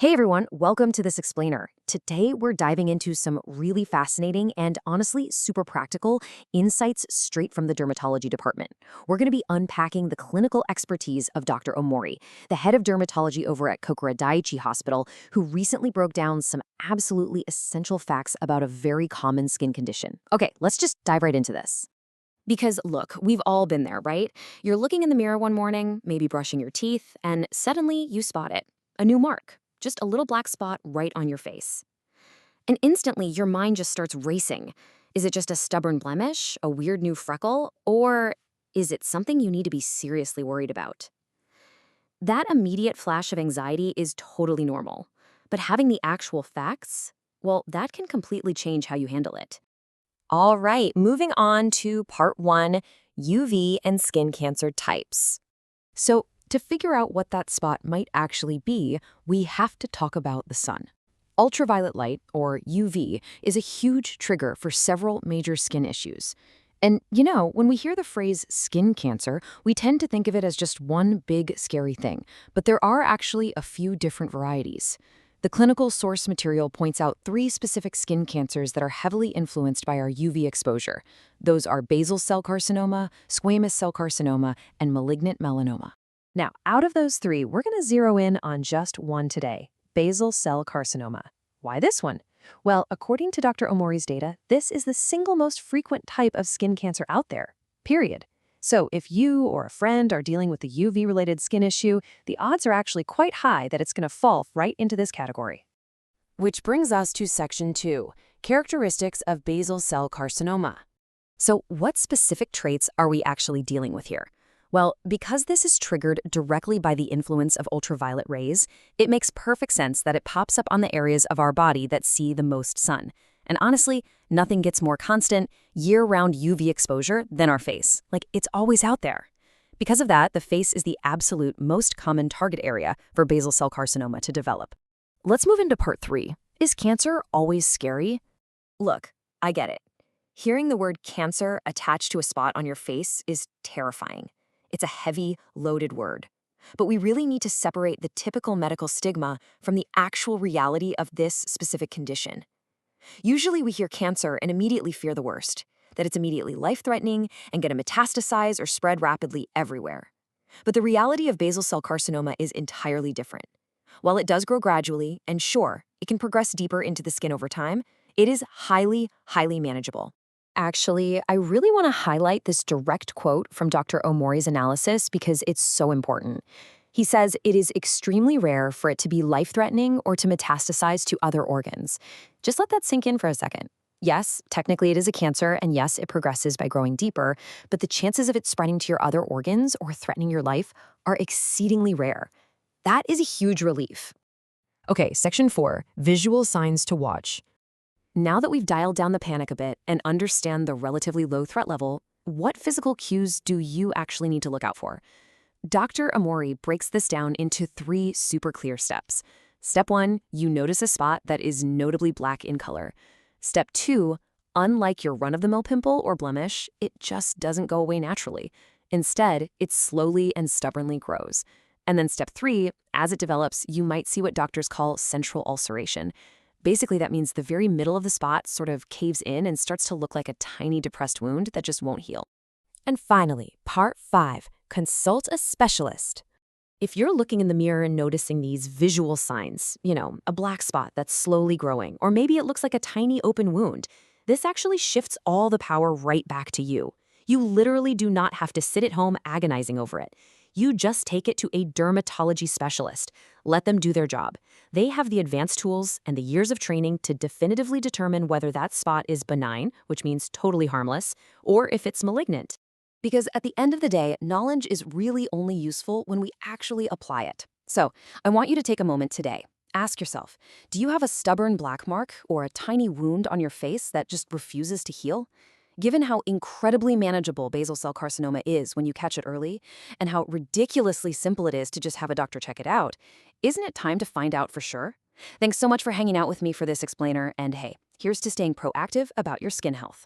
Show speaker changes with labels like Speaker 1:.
Speaker 1: Hey everyone, welcome to this explainer. Today we're diving into some really fascinating and honestly super practical insights straight from the dermatology department. We're going to be unpacking the clinical expertise of Dr. Omori, the head of dermatology over at Kokura Daiichi Hospital, who recently broke down some absolutely essential facts about a very common skin condition. Okay, let's just dive right into this. Because look, we've all been there, right? You're looking in the mirror one morning, maybe brushing your teeth, and suddenly you spot it. A new mark. Just a little black spot right on your face. And instantly, your mind just starts racing. Is it just a stubborn blemish, a weird new freckle, or is it something you need to be seriously worried about? That immediate flash of anxiety is totally normal. But having the actual facts, well, that can completely change how you handle it.
Speaker 2: All right, moving on to part 1, UV and skin cancer types.
Speaker 1: So, to figure out what that spot might actually be, we have to talk about the sun. Ultraviolet light, or UV, is a huge trigger for several major skin issues. And when we hear the phrase skin cancer, we tend to think of it as just one big, scary thing. But there are actually a few different varieties. The clinical source material points out 3 specific skin cancers that are heavily influenced by our UV exposure. Those are basal cell carcinoma, squamous cell carcinoma, and malignant melanoma. Now, out of those 3, we're going to zero in on just one today, basal cell carcinoma. Why this one? Well, according to Dr. Omori's data, this is the single most frequent type of skin cancer out there, period. So if you or a friend are dealing with a UV-related skin issue, the odds are actually quite high that it's going to fall right into this category.
Speaker 2: Which brings us to section 2, characteristics of basal cell carcinoma.
Speaker 1: So what specific traits are we actually dealing with here? Well, because this is triggered directly by the influence of ultraviolet rays, it makes perfect sense that it pops up on the areas of our body that see the most sun. And honestly, nothing gets more constant, year-round UV exposure than our face. Like, it's always out there. Because of that, the face is the absolute most common target area for basal cell carcinoma to develop. Let's move into part 3. Is cancer always scary? Look, I get it. Hearing the word cancer attached to a spot on your face is terrifying. It's a heavy, loaded word. But we really need to separate the typical medical stigma from the actual reality of this specific condition. Usually we hear cancer and immediately fear the worst, that it's immediately life-threatening and going to metastasize or spread rapidly everywhere. But the reality of basal cell carcinoma is entirely different. While it does grow gradually, and sure, it can progress deeper into the skin over time, it is highly, highly manageable. Actually, I really want to highlight this direct quote from Dr. Omori's analysis because it's so important. He says it is extremely rare for it to be life-threatening or to metastasize to other organs. Just let that sink in for a second. Yes, technically it is a cancer, and yes, it progresses by growing deeper, but the chances of it spreading to your other organs or threatening your life are exceedingly rare. That is a huge relief. Okay, section 4, visual signs to watch. Now that we've dialed down the panic a bit and understand the relatively low threat level, what physical cues do you actually need to look out for? Dr. Omori breaks this down into 3 super clear steps. Step 1, you notice a spot that is notably black in color. Step 2, unlike your run-of-the-mill pimple or blemish, it just doesn't go away naturally. Instead, it slowly and stubbornly grows. And then step 3, as it develops, you might see what doctors call central ulceration. Basically, that means the very middle of the spot sort of caves in and starts to look like a tiny depressed wound that just won't heal.
Speaker 2: And finally, part 5, consult a specialist.
Speaker 1: If you're looking in the mirror and noticing these visual signs, a black spot that's slowly growing, or maybe it looks like a tiny open wound, this actually shifts all the power right back to you. You literally do not have to sit at home agonizing over it. You just take it to a dermatology specialist. Let them do their job. They have the advanced tools and the years of training to definitively determine whether that spot is benign, which means totally harmless, or if it's malignant. Because at the end of the day, knowledge is really only useful when we actually apply it. So, I want you to take a moment today. Ask yourself, do you have a stubborn black mark or a tiny wound on your face that just refuses to heal? Given how incredibly manageable basal cell carcinoma is when you catch it early, and how ridiculously simple it is to just have a doctor check it out, isn't it time to find out for sure? Thanks so much for hanging out with me for this explainer, and hey, here's to staying proactive about your skin health.